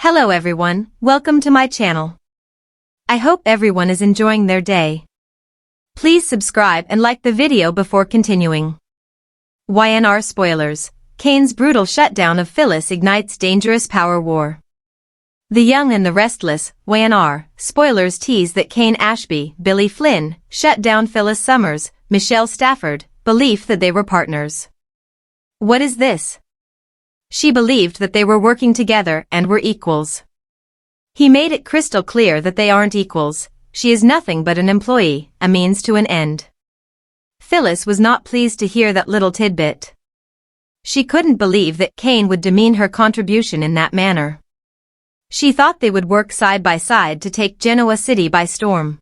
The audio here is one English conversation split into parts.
Hello everyone, welcome to my channel. I hope everyone is enjoying their day. Please subscribe and like the video before continuing. Y&R spoilers. Kane's brutal shutdown of Phyllis ignites dangerous power war. The Young and the Restless, Y&R, spoilers tease that Kane Ashby, Billy Flynn, shut down Phyllis Summers, Michelle Stafford, belief that they were partners. What is this? She believed that they were working together and were equals. He made it crystal clear that they aren't equals. She is nothing but an employee, a means to an end. Phyllis was not pleased to hear that little tidbit. She couldn't believe that Kane would demean her contribution in that manner. She thought they would work side by side to take Genoa City by storm.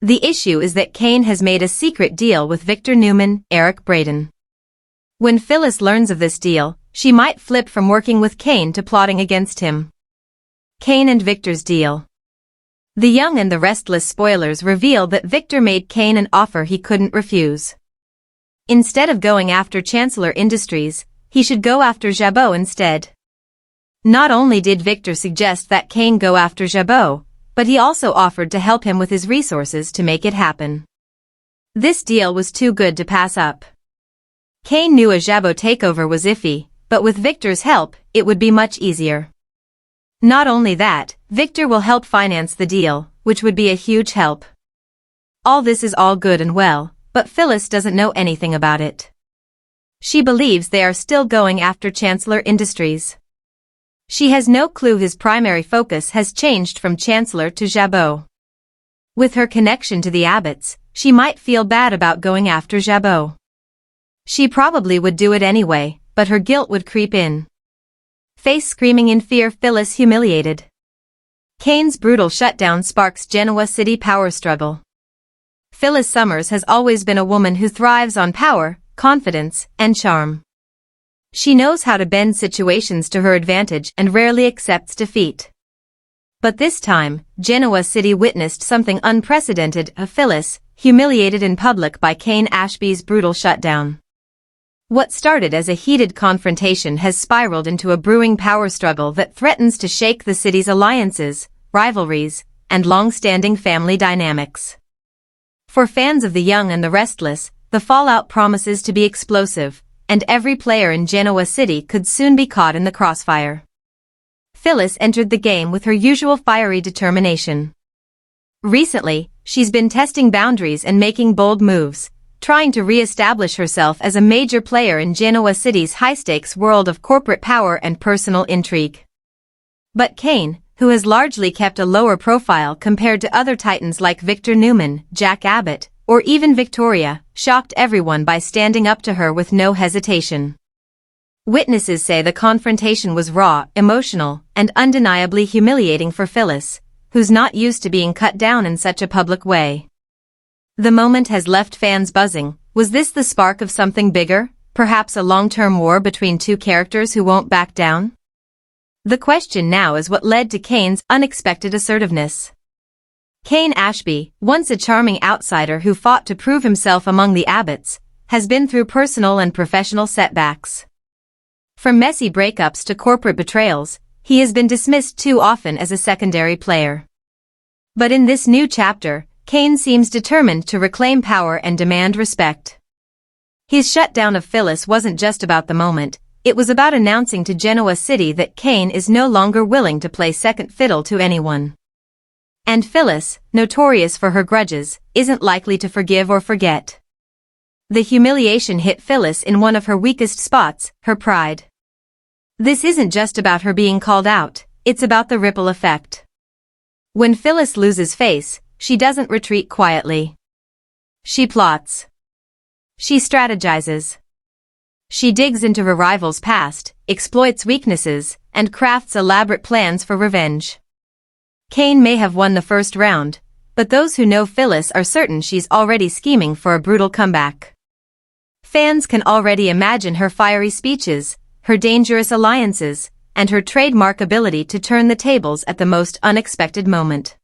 The issue is that Kane has made a secret deal with Victor Newman, Eric Braeden. When Phyllis learns of this deal, she might flip from working with Kane to plotting against him. Kane and Victor's deal. The Young and the Restless spoilers reveal that Victor made Kane an offer he couldn't refuse. Instead of going after Chancellor Industries, he should go after Jabot instead. Not only did Victor suggest that Kane go after Jabot, but he also offered to help him with his resources to make it happen. This deal was too good to pass up. Kane knew a Jabot takeover was iffy, but with Victor's help, it would be much easier. Not only that, Victor will help finance the deal, which would be a huge help. All this is all good and well, but Phyllis doesn't know anything about it. She believes they are still going after Chancellor Industries. She has no clue his primary focus has changed from Chancellor to Jabot. With her connection to the Abbotts, she might feel bad about going after Jabot. She probably would do it anyway, but her guilt would creep in. Face screaming in fear, Phyllis humiliated. Kane's brutal shutdown sparks Genoa City power struggle. Phyllis Summers has always been a woman who thrives on power, confidence, and charm. She knows how to bend situations to her advantage and rarely accepts defeat. But this time, Genoa City witnessed something unprecedented: Phyllis, humiliated in public by Kane Ashby's brutal shutdown. What started as a heated confrontation has spiraled into a brewing power struggle that threatens to shake the city's alliances, rivalries, and long-standing family dynamics. For fans of the Young and the Restless, the fallout promises to be explosive, and every player in Genoa City could soon be caught in the crossfire. Phyllis entered the game with her usual fiery determination. Recently, she's been testing boundaries and making bold moves, trying to re-establish herself as a major player in Genoa City's high-stakes world of corporate power and personal intrigue. But Kane, who has largely kept a lower profile compared to other titans like Victor Newman, Jack Abbott, or even Victoria, shocked everyone by standing up to her with no hesitation. Witnesses say the confrontation was raw, emotional, and undeniably humiliating for Phyllis, who's not used to being cut down in such a public way. The moment has left fans buzzing. Was this the spark of something bigger, perhaps a long-term war between two characters who won't back down? The question now is what led to Kane's unexpected assertiveness. Kane Ashby, once a charming outsider who fought to prove himself among the Abbotts, has been through personal and professional setbacks. From messy breakups to corporate betrayals, he has been dismissed too often as a secondary player. But in this new chapter, Kane seems determined to reclaim power and demand respect. His shutdown of Phyllis wasn't just about the moment, it was about announcing to Genoa City that Kane is no longer willing to play second fiddle to anyone. And Phyllis, notorious for her grudges, isn't likely to forgive or forget. The humiliation hit Phyllis in one of her weakest spots, her pride. This isn't just about her being called out, it's about the ripple effect. When Phyllis loses face, she doesn't retreat quietly. She plots. She strategizes. She digs into her rival's past, exploits weaknesses, and crafts elaborate plans for revenge. Kane may have won the first round, but those who know Phyllis are certain she's already scheming for a brutal comeback. Fans can already imagine her fiery speeches, her dangerous alliances, and her trademark ability to turn the tables at the most unexpected moment.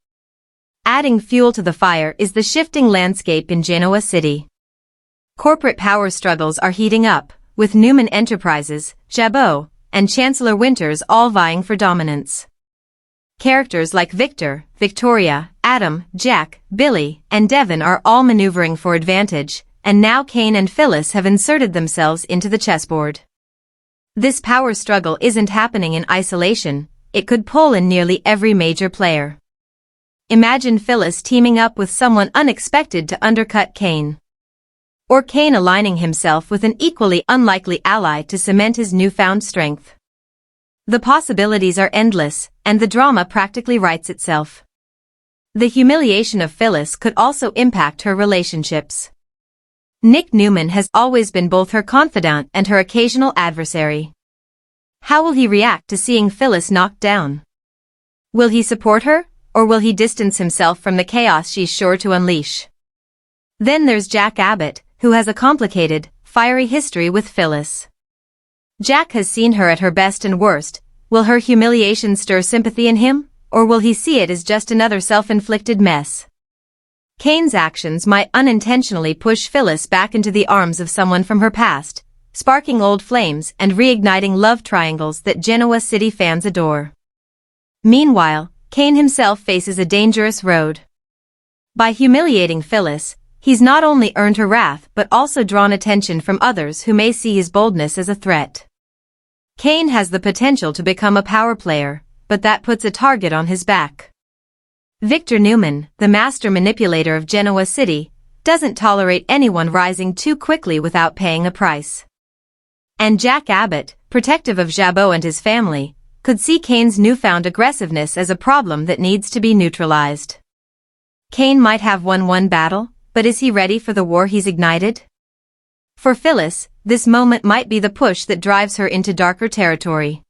Adding fuel to the fire is the shifting landscape in Genoa City. Corporate power struggles are heating up, with Newman Enterprises, Jabot, and Chancellor Winters all vying for dominance. Characters like Victor, Victoria, Adam, Jack, Billy, and Devon are all maneuvering for advantage, and now Cain and Phyllis have inserted themselves into the chessboard. This power struggle isn't happening in isolation, it could pull in nearly every major player. Imagine Phyllis teaming up with someone unexpected to undercut Cain. Or Cain aligning himself with an equally unlikely ally to cement his newfound strength. The possibilities are endless, and the drama practically writes itself. The humiliation of Phyllis could also impact her relationships. Nick Newman has always been both her confidant and her occasional adversary. How will he react to seeing Phyllis knocked down? Will he support her, or will he distance himself from the chaos she's sure to unleash? Then there's Jack Abbott, who has a complicated, fiery history with Phyllis. Jack has seen her at her best and worst. Will her humiliation stir sympathy in him, or will he see it as just another self-inflicted mess? Cain's actions might unintentionally push Phyllis back into the arms of someone from her past, sparking old flames and reigniting love triangles that Genoa City fans adore. Meanwhile, Cain himself faces a dangerous road. By humiliating Phyllis, he's not only earned her wrath but also drawn attention from others who may see his boldness as a threat. Cain has the potential to become a power player, but that puts a target on his back. Victor Newman, the master manipulator of Genoa City, doesn't tolerate anyone rising too quickly without paying a price. And Jack Abbott, protective of Jabot and his family, could see Cain's newfound aggressiveness as a problem that needs to be neutralized. Cain might have won one battle, but is he ready for the war he's ignited? For Phyllis, this moment might be the push that drives her into darker territory.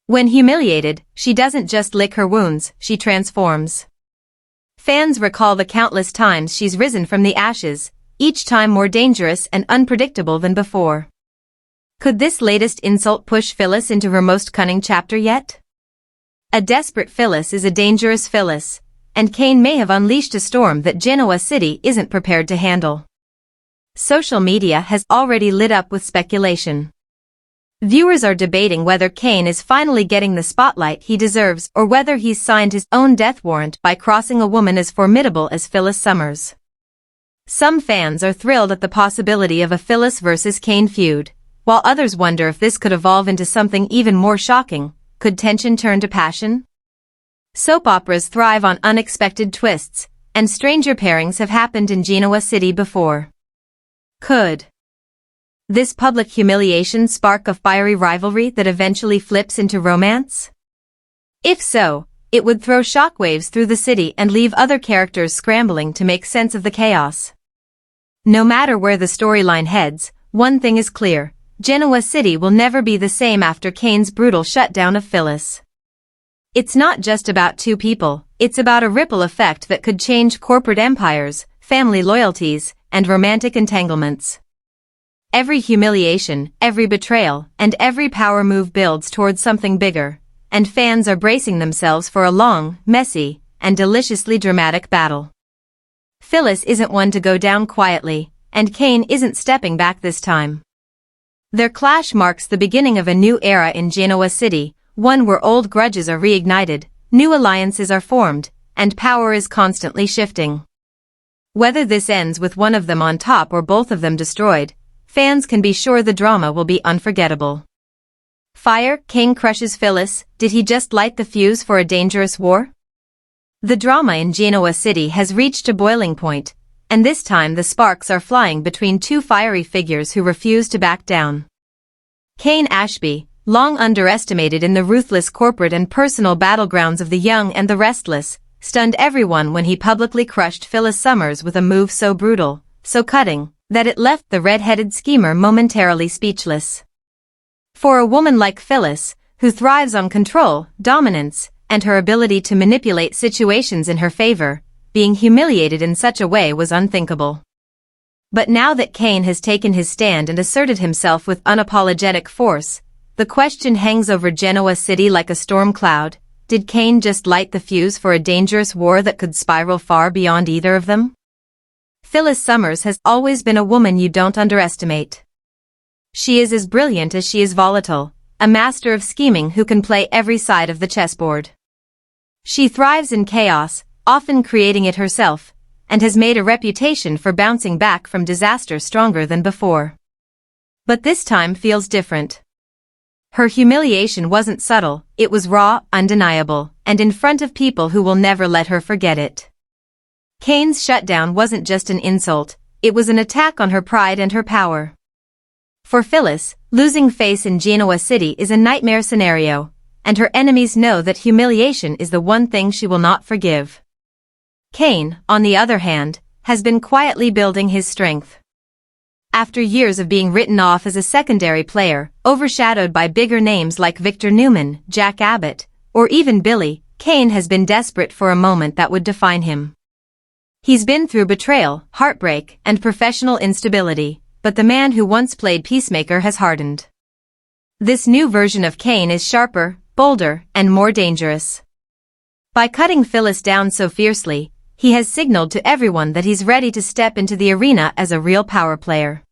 When humiliated, she doesn't just lick her wounds, she transforms. Fans recall the countless times she's risen from the ashes, each time more dangerous and unpredictable than before. Could this latest insult push Phyllis into her most cunning chapter yet? A desperate Phyllis is a dangerous Phyllis, and Cain may have unleashed a storm that Genoa City isn't prepared to handle. Social media has already lit up with speculation. Viewers are debating whether Cain is finally getting the spotlight he deserves or whether he's signed his own death warrant by crossing a woman as formidable as Phyllis Summers. Some fans are thrilled at the possibility of a Phyllis versus Cain feud, while others wonder if this could evolve into something even more shocking. Could tension turn to passion? Soap operas thrive on unexpected twists, and stranger pairings have happened in Genoa City before. Could this public humiliation spark a fiery rivalry that eventually flips into romance? If so, it would throw shockwaves through the city and leave other characters scrambling to make sense of the chaos. No matter where the storyline heads, one thing is clear: Genoa City will never be the same after Cain's brutal shutdown of Phyllis. It's not just about two people, it's about a ripple effect that could change corporate empires, family loyalties, and romantic entanglements. Every humiliation, every betrayal, and every power move builds towards something bigger, and fans are bracing themselves for a long, messy, and deliciously dramatic battle. Phyllis isn't one to go down quietly, and Cain isn't stepping back this time. Their clash marks the beginning of a new era in Genoa City, one where old grudges are reignited, new alliances are formed, and power is constantly shifting. Whether this ends with one of them on top or both of them destroyed, fans can be sure the drama will be unforgettable. Fire, Cain crushes Phyllis. Did he just light the fuse for a dangerous war? The drama in Genoa City has reached a boiling point, and this time the sparks are flying between two fiery figures who refuse to back down. Cain Ashby, long underestimated in the ruthless corporate and personal battlegrounds of the young and the restless, stunned everyone when he publicly crushed Phyllis Summers with a move so brutal, so cutting, that it left the red-headed schemer momentarily speechless. For a woman like Phyllis, who thrives on control, dominance, and her ability to manipulate situations in her favor, being humiliated in such a way was unthinkable. But now that Cain has taken his stand and asserted himself with unapologetic force, the question hangs over Genoa City like a storm cloud: did Cain just light the fuse for a dangerous war that could spiral far beyond either of them? Phyllis Summers has always been a woman you don't underestimate. She is as brilliant as she is volatile, a master of scheming who can play every side of the chessboard. She thrives in chaos, often creating it herself, and has made a reputation for bouncing back from disaster stronger than before. But this time feels different. Her humiliation wasn't subtle, it was raw, undeniable, and in front of people who will never let her forget it. Kane's shutdown wasn't just an insult, it was an attack on her pride and her power. For Phyllis, losing face in Genoa City is a nightmare scenario, and her enemies know that humiliation is the one thing she will not forgive. Kane, on the other hand, has been quietly building his strength. After years of being written off as a secondary player, overshadowed by bigger names like Victor Newman, Jack Abbott, or even Billy, Kane has been desperate for a moment that would define him. He's been through betrayal, heartbreak, and professional instability, but the man who once played peacemaker has hardened. This new version of Kane is sharper, bolder, and more dangerous. By cutting Phyllis down so fiercely, he has signaled to everyone that he's ready to step into the arena as a real power player.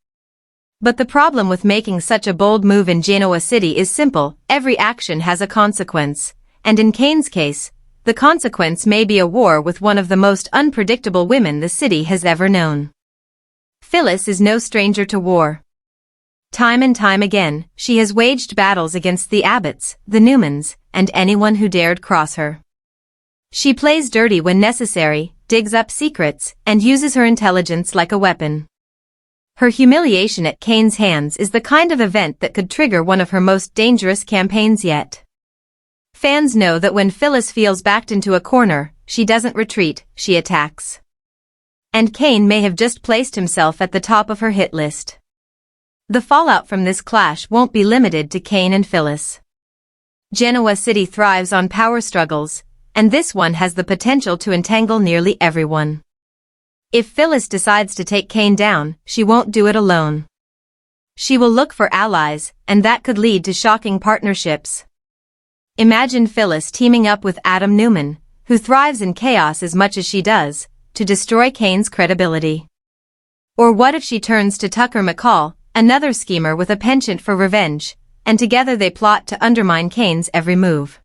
But the problem with making such a bold move in Genoa City is simple: every action has a consequence, and in Kane's case, the consequence may be a war with one of the most unpredictable women the city has ever known. Phyllis is no stranger to war. Time and time again, she has waged battles against the Abbotts, the Newmans, and anyone who dared cross her. She plays dirty when necessary, digs up secrets, and uses her intelligence like a weapon. Her humiliation at Kane's hands is the kind of event that could trigger one of her most dangerous campaigns yet. Fans know that when Phyllis feels backed into a corner, she doesn't retreat, she attacks. And Kane may have just placed himself at the top of her hit list. The fallout from this clash won't be limited to Kane and Phyllis. Genoa City thrives on power struggles, and this one has the potential to entangle nearly everyone. If Phyllis decides to take Kane down, she won't do it alone. She will look for allies, and that could lead to shocking partnerships. Imagine Phyllis teaming up with Adam Newman, who thrives in chaos as much as she does, to destroy Kane's credibility. Or what if she turns to Tucker McCall, another schemer with a penchant for revenge, and together they plot to undermine Kane's every move?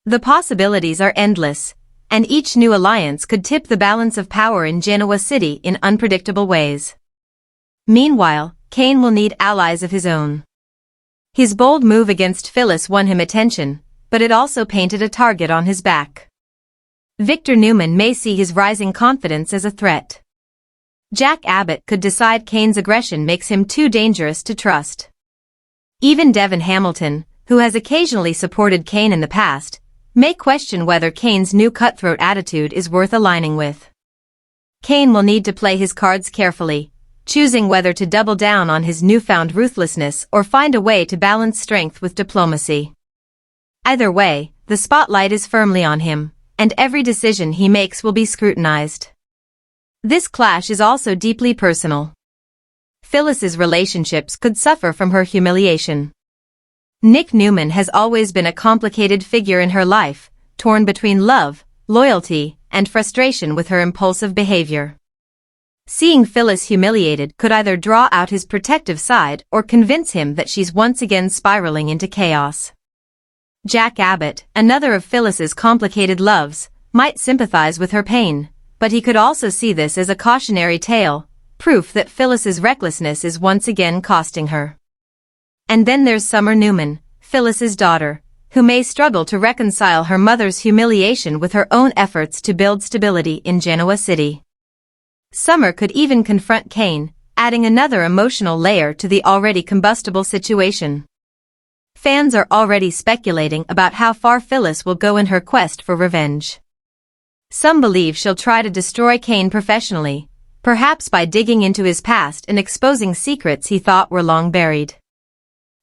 The possibilities are endless, and each new alliance could tip the balance of power in Genoa City in unpredictable ways. Meanwhile, Kane will need allies of his own. His bold move against Phyllis won him attention, but it also painted a target on his back. Victor Newman may see his rising confidence as a threat. Jack Abbott could decide Kane's aggression makes him too dangerous to trust. Even Devin Hamilton, who has occasionally supported Kane in the past, may question whether Kane's new cutthroat attitude is worth aligning with. Kane will need to play his cards carefully, choosing whether to double down on his newfound ruthlessness or find a way to balance strength with diplomacy. Either way, the spotlight is firmly on him, and every decision he makes will be scrutinized. This clash is also deeply personal. Phyllis's relationships could suffer from her humiliation. Nick Newman has always been a complicated figure in her life, torn between love, loyalty, and frustration with her impulsive behavior. Seeing Phyllis humiliated could either draw out his protective side or convince him that she's once again spiraling into chaos. Jack Abbott, another of Phyllis's complicated loves, might sympathize with her pain, but he could also see this as a cautionary tale, proof that Phyllis's recklessness is once again costing her. And then there's Summer Newman, Phyllis's daughter, who may struggle to reconcile her mother's humiliation with her own efforts to build stability in Genoa City. Summer could even confront Kane, adding another emotional layer to the already combustible situation. Fans are already speculating about how far Phyllis will go in her quest for revenge. Some believe she'll try to destroy Kane professionally, perhaps by digging into his past and exposing secrets he thought were long buried.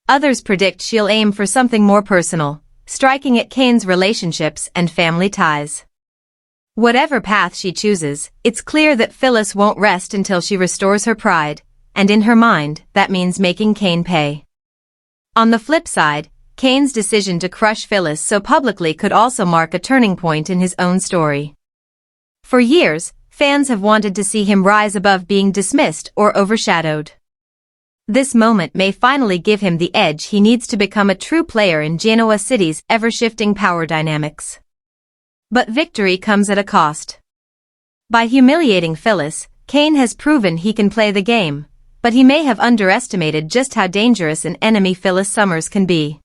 Others predict she'll aim for something more personal, striking at Kane's relationships and family ties. Whatever path she chooses, it's clear that Phyllis won't rest until she restores her pride, and in her mind, that means making Kane pay. On the flip side, Kane's decision to crush Phyllis so publicly could also mark a turning point in his own story. For years, fans have wanted to see him rise above being dismissed or overshadowed. This moment may finally give him the edge he needs to become a true player in Genoa City's ever-shifting power dynamics. But victory comes at a cost. By humiliating Phyllis, Kane has proven he can play the game, but he may have underestimated just how dangerous an enemy Phyllis Summers can be.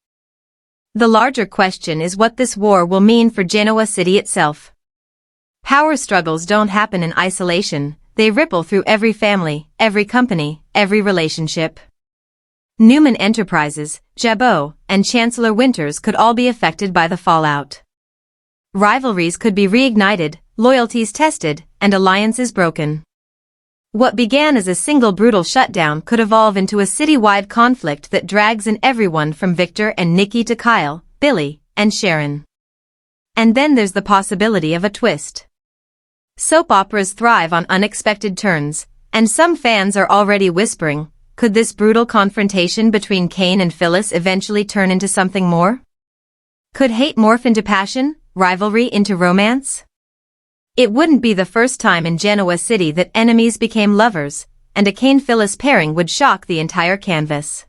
The larger question is what this war will mean for Genoa City itself. Power struggles don't happen in isolation, they ripple through every family, every company, every relationship. Newman Enterprises, Jabot, and Chancellor Winters could all be affected by the fallout. Rivalries could be reignited, loyalties tested, and alliances broken. What began as a single brutal shutdown could evolve into a city-wide conflict that drags in everyone from Victor and Nikki to Kyle, Billy, and Sharon. And then there's the possibility of a twist. Soap operas thrive on unexpected turns, and some fans are already whispering, could this brutal confrontation between Kane and Phyllis eventually turn into something more? Could hate morph into passion, rivalry into romance? It wouldn't be the first time in Genoa City that enemies became lovers, and a Kane-Phyllis pairing would shock the entire canvas.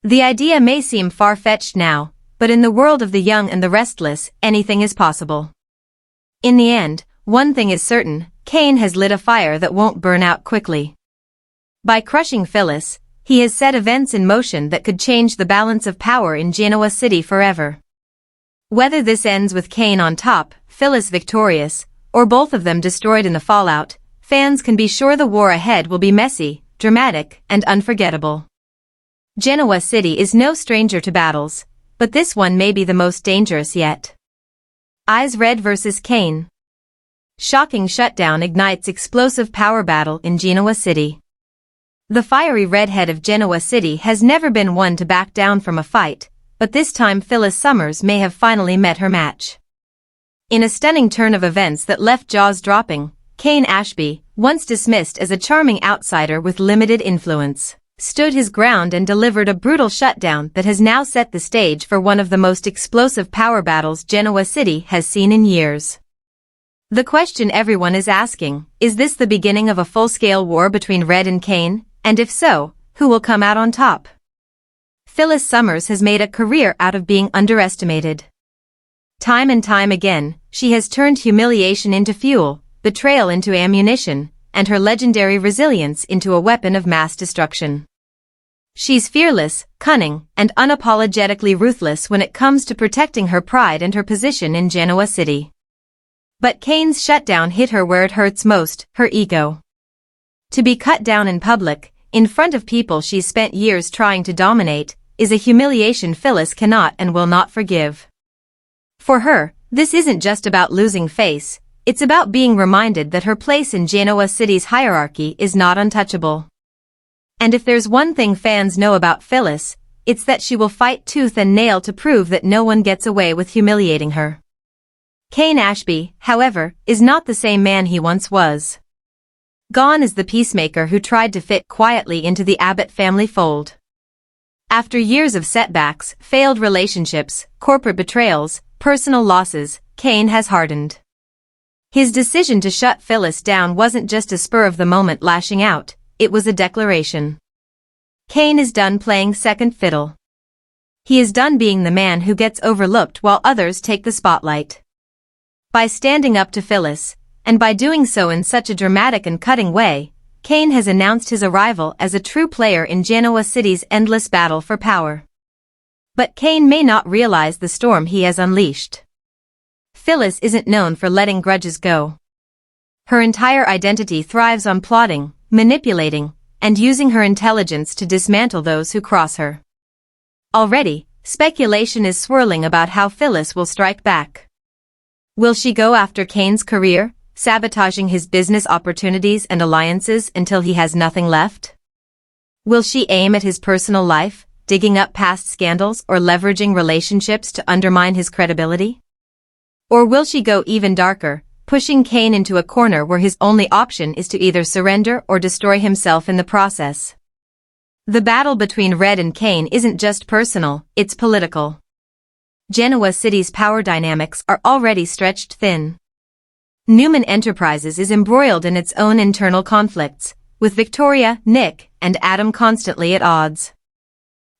The idea may seem far-fetched now, but in the world of the young and the restless, anything is possible. In the end, one thing is certain, Kane has lit a fire that won't burn out quickly. By crushing Phyllis, he has set events in motion that could change the balance of power in Genoa City forever. Whether this ends with Kane on top, Phyllis victorious, or both of them destroyed in the fallout, fans can be sure the war ahead will be messy, dramatic, and unforgettable. Genoa City is no stranger to battles, but this one may be the most dangerous yet. Eyes Red vs. Kane. Shocking shutdown ignites explosive power battle in Genoa City. The fiery redhead of Genoa City has never been one to back down from a fight, but this time Phyllis Summers may have finally met her match. In a stunning turn of events that left jaws dropping, Kane Ashby, once dismissed as a charming outsider with limited influence, stood his ground and delivered a brutal shutdown that has now set the stage for one of the most explosive power battles Genoa City has seen in years. The question everyone is asking, is this the beginning of a full-scale war between Red and Kane, and if so, who will come out on top? Phyllis Summers has made a career out of being underestimated. Time and time again, she has turned humiliation into fuel, betrayal into ammunition, and her legendary resilience into a weapon of mass destruction. She's fearless, cunning, and unapologetically ruthless when it comes to protecting her pride and her position in Genoa City. But Kane's shutdown hit her where it hurts most, her ego. To be cut down in public, in front of people she's spent years trying to dominate, is a humiliation Phyllis cannot and will not forgive. For her, this isn't just about losing face, it's about being reminded that her place in Genoa City's hierarchy is not untouchable. And if there's one thing fans know about Phyllis, it's that she will fight tooth and nail to prove that no one gets away with humiliating her. Kane Ashby, however, is not the same man he once was. Gone is the peacemaker who tried to fit quietly into the Abbott family fold. After years of setbacks, failed relationships, corporate betrayals, personal losses, Kane has hardened. His decision to shut Phyllis down wasn't just a spur-of-the-moment lashing out, it was a declaration. Kane is done playing second fiddle. He is done being the man who gets overlooked while others take the spotlight. By standing up to Phyllis, and by doing so in such a dramatic and cutting way, Kane has announced his arrival as a true player in Genoa City's endless battle for power. But Kane may not realize the storm he has unleashed. Phyllis isn't known for letting grudges go. Her entire identity thrives on plotting, manipulating, and using her intelligence to dismantle those who cross her. Already, speculation is swirling about how Phyllis will strike back. Will she go after Kane's career, sabotaging his business opportunities and alliances until he has nothing left? Will she aim at his personal life, digging up past scandals or leveraging relationships to undermine his credibility? Or will she go even darker, pushing Kane into a corner where his only option is to either surrender or destroy himself in the process? The battle between Red and Kane isn't just personal, it's political. Genoa City's power dynamics are already stretched thin. Newman Enterprises is embroiled in its own internal conflicts, with Victoria, Nick, and Adam constantly at odds.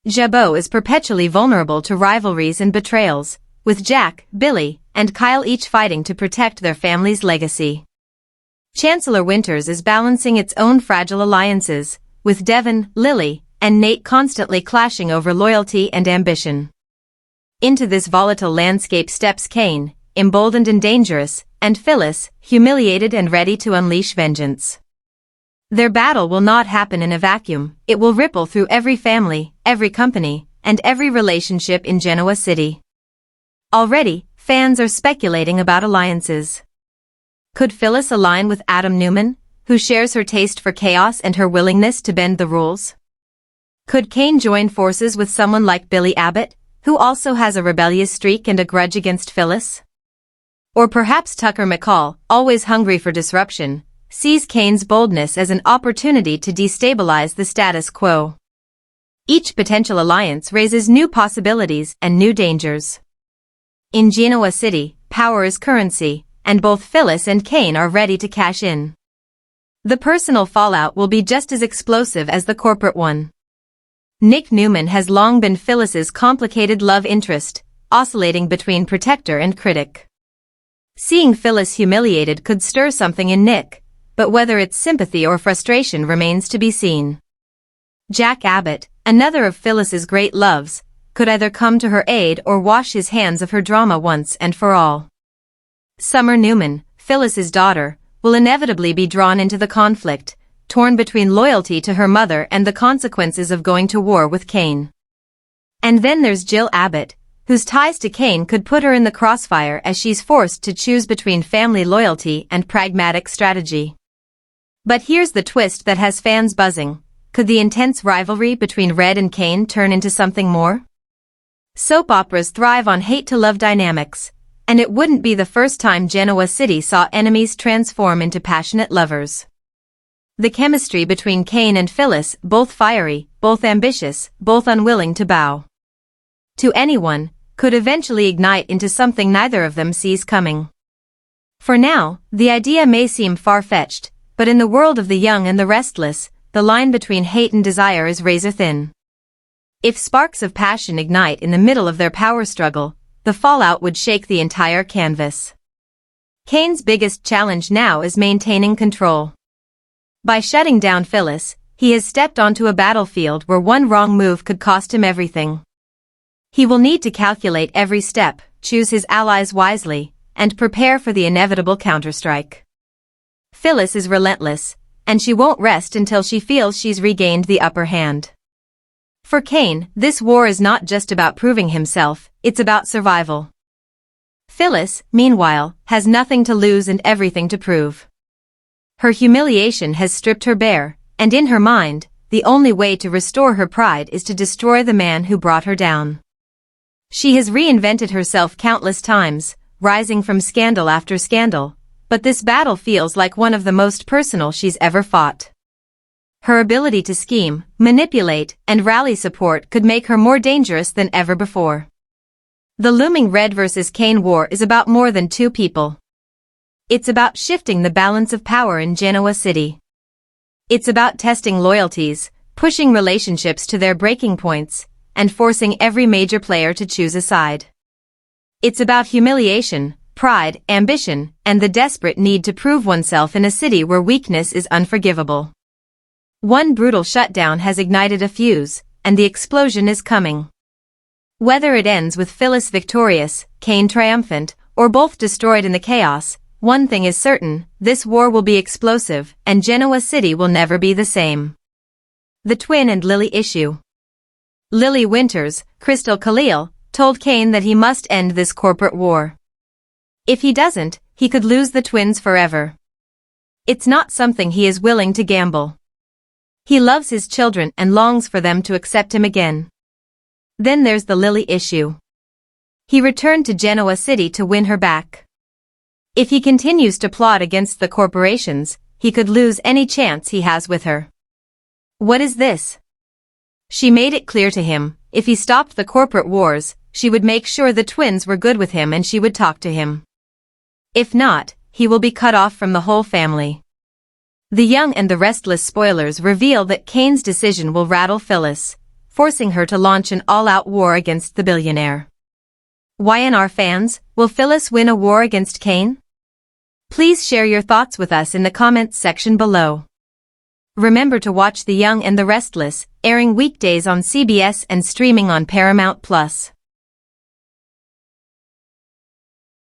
Jabot is perpetually vulnerable to rivalries and betrayals, with Jack, Billy, and Kyle each fighting to protect their family's legacy. Chancellor Winters is balancing its own fragile alliances, with Devon, Lily, and Nate constantly clashing over loyalty and ambition. Into this volatile landscape steps Cain, emboldened and dangerous, and Phyllis, humiliated and ready to unleash vengeance. Their battle will not happen in a vacuum, it will ripple through every family, every company, and every relationship in Genoa City. Already, fans are speculating about alliances. Could Phyllis align with Adam Newman, who shares her taste for chaos and her willingness to bend the rules? Could Cain join forces with someone like Billy Abbott, who also has a rebellious streak and a grudge against Phyllis? Or perhaps Tucker McCall, always hungry for disruption, sees Cain's boldness as an opportunity to destabilize the status quo. Each potential alliance raises new possibilities and new dangers. In Genoa City, power is currency, and both Phyllis and Cain are ready to cash in. The personal fallout will be just as explosive as the corporate one. Nick Newman has long been Phyllis's complicated love interest, oscillating between protector and critic. Seeing Phyllis humiliated could stir something in Nick, but whether it's sympathy or frustration remains to be seen. Jack Abbott, another of Phyllis's great loves, could either come to her aid or wash his hands of her drama once and for all. Summer Newman, Phyllis's daughter, will inevitably be drawn into the conflict, torn between loyalty to her mother and the consequences of going to war with Cain. And then there's Jill Abbott, whose ties to Cain could put her in the crossfire as she's forced to choose between family loyalty and pragmatic strategy. But here's the twist that has fans buzzing. Could the intense rivalry between Red and Cain turn into something more? Soap operas thrive on hate-to-love dynamics, and it wouldn't be the first time Genoa City saw enemies transform into passionate lovers. The chemistry between Cain and Phyllis, both fiery, both ambitious, both unwilling to bow to anyone, could eventually ignite into something neither of them sees coming. For now, the idea may seem far-fetched, but in the world of the young and the restless, the line between hate and desire is razor-thin. If sparks of passion ignite in the middle of their power struggle, the fallout would shake the entire canvas. Cain's biggest challenge now is maintaining control. By shutting down Phyllis, he has stepped onto a battlefield where one wrong move could cost him everything. He will need to calculate every step, choose his allies wisely, and prepare for the inevitable counterstrike. Phyllis is relentless, and she won't rest until she feels she's regained the upper hand. For Cain, this war is not just about proving himself, it's about survival. Phyllis, meanwhile, has nothing to lose and everything to prove. Her humiliation has stripped her bare, and in her mind, the only way to restore her pride is to destroy the man who brought her down. She has reinvented herself countless times, rising from scandal after scandal, but this battle feels like one of the most personal she's ever fought. Her ability to scheme, manipulate, and rally support could make her more dangerous than ever before. The looming Red versus Cain war is about more than two people. It's about shifting the balance of power in Genoa City. It's about testing loyalties, pushing relationships to their breaking points, and forcing every major player to choose a side. It's about humiliation, pride, ambition, and the desperate need to prove oneself in a city where weakness is unforgivable. One brutal shutdown has ignited a fuse, and the explosion is coming. Whether it ends with Phyllis victorious, Cain triumphant, or both destroyed in the chaos, one thing is certain, this war will be explosive, and Genoa City will never be the same. The twin and Lily issue. Lily Winters, Crystal Khalil, told Cain that he must end this corporate war. If he doesn't, he could lose the twins forever. It's not something he is willing to gamble. He loves his children and longs for them to accept him again. Then there's the Lily issue. He returned to Genoa City to win her back. If he continues to plot against the corporations, he could lose any chance he has with her. What is this? She made it clear to him, if he stopped the corporate wars, she would make sure the twins were good with him and she would talk to him. If not, he will be cut off from the whole family. The Young and the Restless spoilers reveal that Cain's decision will rattle Phyllis, forcing her to launch an all-out war against the billionaire. Y&R fans, will Will Phyllis win a war against Cain? Please share your thoughts with us in the comments section below. Remember to watch The Young and the Restless, airing weekdays on CBS and streaming on Paramount+.